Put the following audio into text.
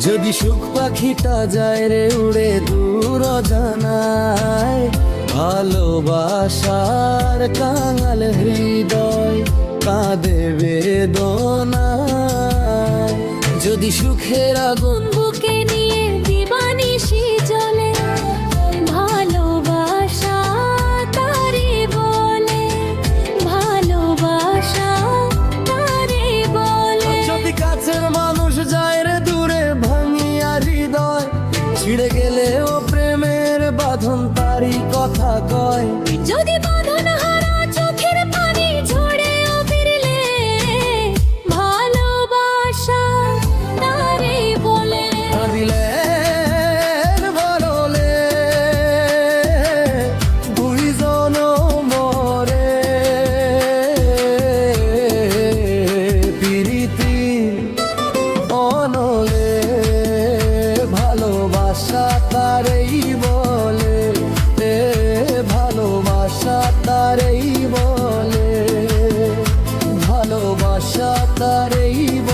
যদি সুখ পাখিটা যায় রে উড়ে দূর জানায়, ভালোবাসার কাঙাল হৃদয় কাঁদে বেদনায়। যদি সুখের আগুন বুকে নিয়ে দিবানিশি জ্বলে, ভালোবাসা তারে বলে, ভালোবাসা তারে বলে। যদি কাছের মানুষ যায় রে দূরে ভাঙিয়া হৃদয়, ছিড়ে গেলেও প্রেমের বাঁধন তারই কথা কয়। যদি বাঁধন হারা চোখের পানি ঝরেও ফিরলে, ভালোবাসা তারে বলে। দিলের বদলে দুইজন মরে, প্রীতি অনলে ভালোবাসা তারেই বলে, ভালোবাসা তারেই বলে, ভালোবাসা তারেই বলে।